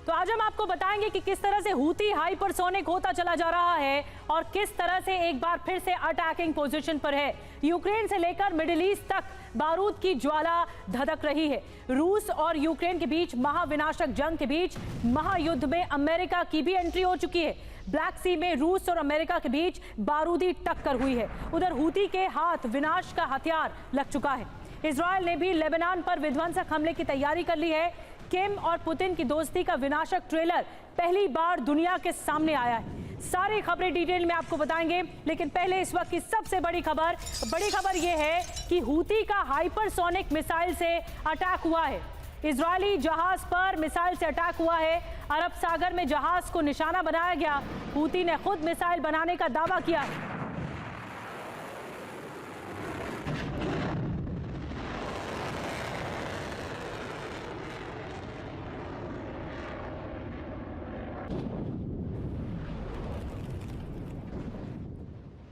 तो आज हम आपको बताएंगे कि किस तरह से हूती हाइपरसोनिक होता चला जा रहा है और किस तरह से एक बार फिर से अटैकिंग पोजीशन पर है। यूक्रेन से लेकर मिडिल ईस्ट तक बारूद की ज्वाला धधक रही है। रूस और यूक्रेन के बीच महाविनाशक जंग के बीच महायुद्ध में अमेरिका की भी एंट्री हो चुकी है। ब्लैक सी में रूस और अमेरिका के बीच बारूदी टक्कर हुई है। उधर हूती के हाथ विनाश का हथियार लग चुका है। इजरायल ने भी लेबनान पर विध्वंसक हमले की तैयारी कर ली है। किम और पुतिन की दोस्ती का विनाशक ट्रेलर पहली बार दुनिया के सामने आया है। सारी खबरें डिटेल में आपको बताएंगे, लेकिन पहले इस वक्त की सबसे बड़ी खबर यह है कि हूती का हाइपरसोनिक मिसाइल से अटैक हुआ है। इजरायली जहाज पर मिसाइल से अटैक हुआ है। अरब सागर में जहाज को निशाना बनाया गया। हूती ने खुद मिसाइल बनाने का दावा किया है।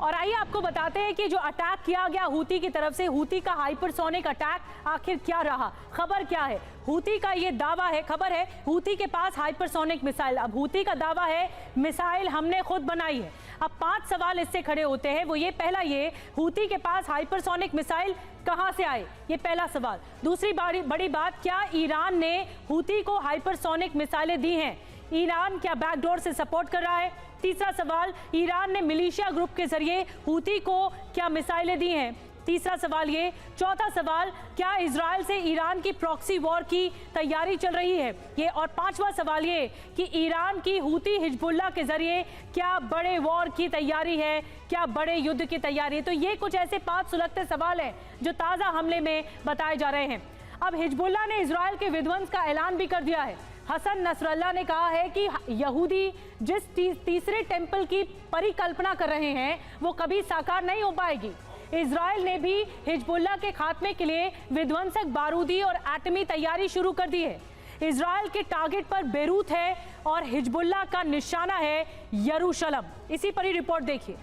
और आइए आपको बताते हैं कि जो अटैक किया गया हूती की तरफ से, हूती का हाइपरसोनिक अटैक आखिर क्या रहा, खबर क्या है। हूती का ये दावा है, खबर है हूती के पास हाइपरसोनिक मिसाइल। अब हूती का दावा है मिसाइल हमने खुद बनाई है। अब 5 सवाल इससे खड़े होते हैं। वो ये, पहला ये, हूती के पास हाइपरसोनिक मिसाइल कहां से आए, ये पहला सवाल। दूसरी बड़ी बात, क्या ईरान ने हूती को हाइपरसोनिक मिसाइलें दी हैं? ईरान क्या बैकडोर से सपोर्ट कर रहा है? तीसरा सवाल, ईरान ने मिलिशिया ग्रुप के जरिए हूती को क्या मिसाइलें दी हैं? तीसरा सवाल ये। चौथा सवाल, क्या इजराइल से ईरान की प्रॉक्सी वॉर की तैयारी चल रही है ये? और पांचवा सवाल ये कि ईरान की हूती हिजबुल्लाह के जरिए क्या बड़े वॉर की तैयारी है, क्या बड़े युद्ध की तैयारी है? तो ये कुछ ऐसे 5 सुलगते सवाल हैं जो ताज़ा हमले में बताए जा रहे हैं। अब हिजबुल्लाह ने इजराइल के विध्वंस का ऐलान भी कर दिया है। हसन नसरल्लाह ने कहा है कि यहूदी जिस तीसरे टेंपल की परिकल्पना कर रहे हैं वो कभी साकार नहीं हो पाएगी। इजराइल ने भी हिजबुल्लाह के खात्मे के लिए विध्वंसक बारूदी और एटमी तैयारी शुरू कर दी है। इजराइल के टारगेट पर बेरूत है और हिजबुल्लाह का निशाना है यरूशलम। इसी पर ही रिपोर्ट देखिए।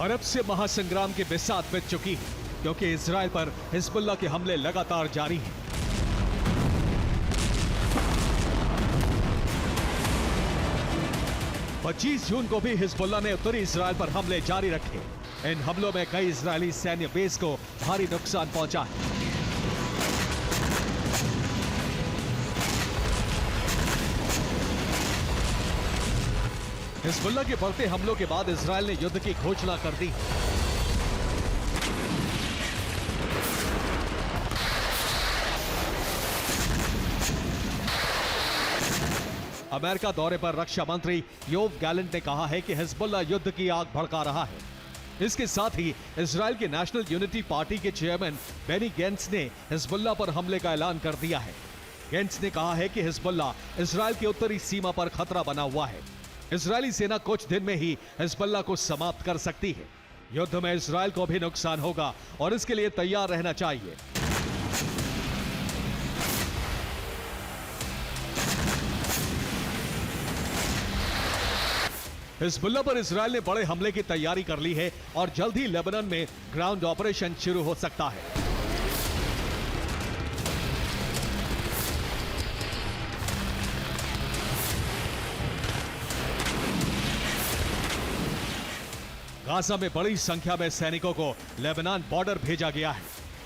अरब से महासंग्राम की बिसात बीत चुकी है, क्योंकि इजराइल पर हिजबुल्लाह के हमले लगातार जारी हैं। पच्चीस जून को भी हिजबुल्लाह ने उत्तरी इजराइल पर हमले जारी रखे। इन हमलों में कई इजरायली सैन्य बेस को भारी नुकसान पहुंचा है। हिजबुल्लाह के बढ़ते हमलों के बाद इजराइल ने युद्ध की घोषणा कर दी। अमेरिका दौरे पर रक्षा मंत्री योव गैलेंट ने कहा है कि हिजबुल्लाह युद्ध की आग भड़का रहा है। इसके साथ ही इजराइल के नेशनल यूनिटी पार्टी के चेयरमैन बेनी गेंट्स ने हिजबुल्लाह पर हमले का ऐलान कर दिया है। गेंट्स ने कहा है कि हिजबुल्लाह इजराइल की उत्तरी सीमा पर खतरा बना हुआ है। इजरायली सेना कुछ दिन में ही हिजबुल्लाह को समाप्त कर सकती है। युद्ध में इजराइल को भी नुकसान होगा और इसके लिए तैयार रहना चाहिए। हिजबुल्लाह पर इजराइल ने बड़े हमले की तैयारी कर ली है और जल्द ही लेबनान में ग्राउंड ऑपरेशन शुरू हो सकता है। गाजा में बड़ी संख्या में सैनिकों को लेबनान बॉर्डर भेजा गया है।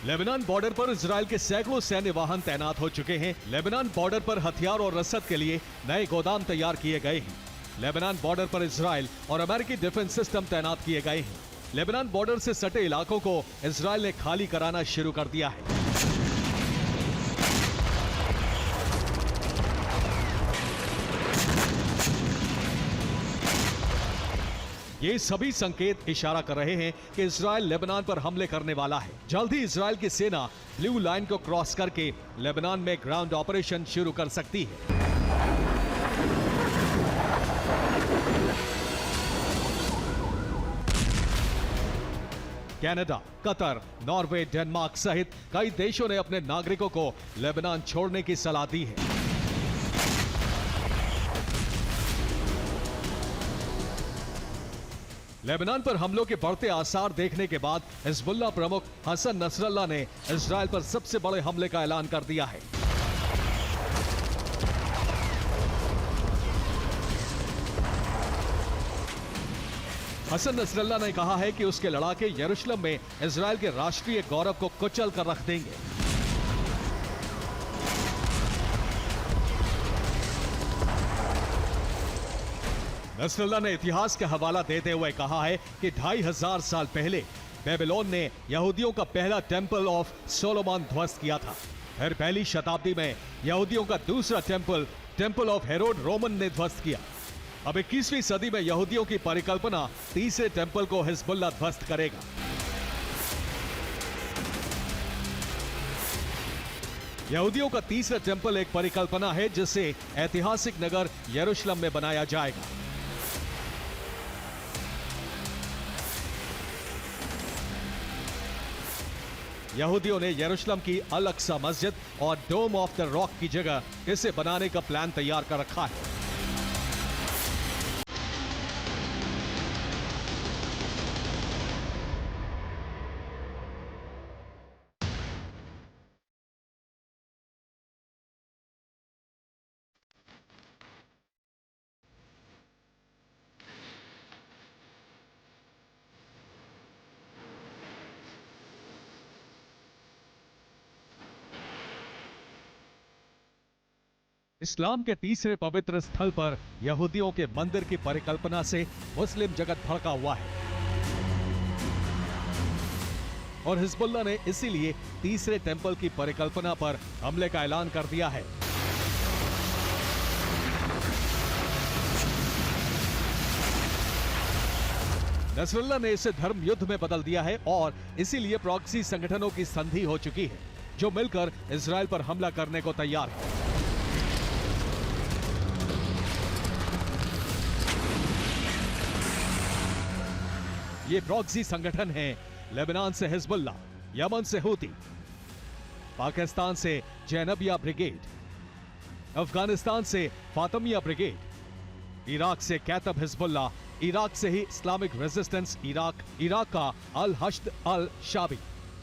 लेबनान बॉर्डर पर इजराइल के सैकड़ों सैन्य वाहन तैनात हो चुके हैं। लेबनान बॉर्डर पर हथियार और रसद के लिए नए गोदाम तैयार किए गए हैं। लेबनान बॉर्डर पर इजराइल और अमेरिकी डिफेंस सिस्टम तैनात किए गए हैं। लेबनान बॉर्डर से सटे इलाकों को इजराइल ने खाली कराना शुरू कर दिया है। ये सभी संकेत इशारा कर रहे हैं कि इजराइल लेबनान पर हमले करने वाला है। जल्द ही इजराइल की सेना ब्लू लाइन को क्रॉस करके लेबनान में ग्राउंड ऑपरेशन शुरू कर सकती है। कनाडा, कतर, नॉर्वे, डेनमार्क सहित कई देशों ने अपने नागरिकों को लेबनान छोड़ने की सलाह दी है। लेबनान पर हमलों के बढ़ते आसार देखने के बाद हिजबुल्लाह प्रमुख हसन नसरल्लाह ने इजराइल पर सबसे बड़े हमले का ऐलान कर दिया है। हसन नसरल्लाह ने कहा है कि उसके लड़ाके यरूशलेम में इजराइल के राष्ट्रीय गौरव को कुचल कर रख देंगे। नसरल्लाह ने इतिहास का हवाला देते हुए कहा है कि 2500 साल पहले बेबीलोन ने यहूदियों का पहला टेंपल ऑफ सोलोमन ध्वस्त किया था। फिर पहली शताब्दी में यहूदियों का दूसरा टेंपल ऑफ हेरोड रोमन ने ध्वस्त किया। अब 21वीं सदी में यहूदियों की परिकल्पना तीसरे टेंपल को हिजबुल्लाह ध्वस्त करेगा। यहूदियों का तीसरा टेंपल एक परिकल्पना है जिसे ऐतिहासिक नगर यरूशलेम में बनाया जाएगा। यहूदियों ने यरूशलेम की अल अक्सा मस्जिद और डोम ऑफ द रॉक की जगह इसे बनाने का प्लान तैयार कर रखा है। इस्लाम के तीसरे पवित्र स्थल पर यहूदियों के मंदिर की परिकल्पना से मुस्लिम जगत भड़का हुआ है और हिजबुल्लाह ने इसीलिए तीसरे टेंपल की परिकल्पना पर हमले का ऐलान कर दिया है। नसरल्लाह ने इसे धर्म युद्ध में बदल दिया है और इसीलिए प्रॉक्सी संगठनों की संधि हो चुकी है जो मिलकर इजराइल पर हमला करने को तैयार है। ये प्रॉक्सी संगठन हैं लेबनान से हिजबुल्लाह, यमन से हूती, पाकिस्तान से जैनबिया ब्रिगेड, अफगानिस्तान से फातिमिया ब्रिगेड, इराक से कैतब हिजबुल्लाह, इराक से ही इस्लामिक रेजिस्टेंस इराक का अल हश्द अल शाबी,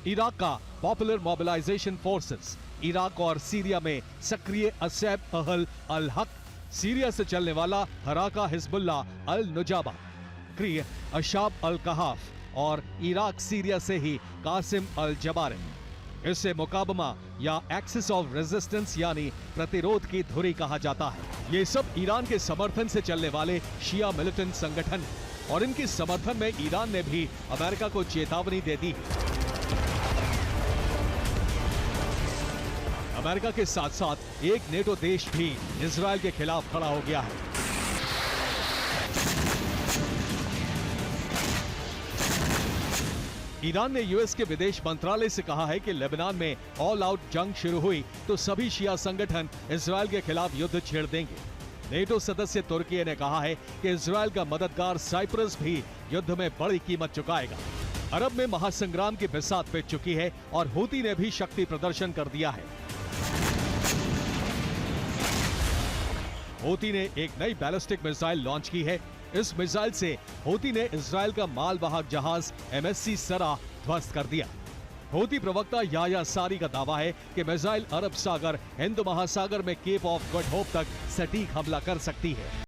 इराक का पॉपुलर मोबिलाइजेशन फोर्सेस, इराक और सीरिया में सक्रिय असैब अहल अल हक, सीरिया से चलने वाला हराका हिजबुल्लाह अल नुजाबा, अशाब अल कहाफ और इराक सीरिया से ही कासिम अल जबारे। इसे मुकाबमा या एक्सिस ऑफ रेजिस्टेंस यानी प्रतिरोध की धुरी कहा जाता है। ये सब ईरान के समर्थन से चलने वाले शिया मिलिटेंट संगठन हैं और इनके समर्थन में ईरान ने भी अमेरिका को चेतावनी दे दी है। अमेरिका के साथ साथ एक नेटो देश भी इजराइल के खिलाफ खड़ा हो गया है। ईरान ने यूएस के विदेश मंत्रालय से कहा है कि लेबनान में ऑल आउट जंग शुरू हुई तो सभी शिया संगठन इजराइल के खिलाफ युद्ध छेड़ देंगे। नेटो सदस्य तुर्की ने कहा है कि इजराइल का मददगार साइप्रस भी युद्ध में बड़ी कीमत चुकाएगा। अरब में महासंग्राम की बिसात पिट चुकी है और हूती ने भी शक्ति प्रदर्शन कर दिया है। हूती ने एक नई बैलिस्टिक मिसाइल लॉन्च की है। इस मिसाइल से हूती ने इजराइल का मालवाहक जहाज MSC सरा ध्वस्त कर दिया। हूती प्रवक्ता याया सारी का दावा है कि मिसाइल अरब सागर, हिंद महासागर में केप ऑफ गुड होप तक सटीक हमला कर सकती है।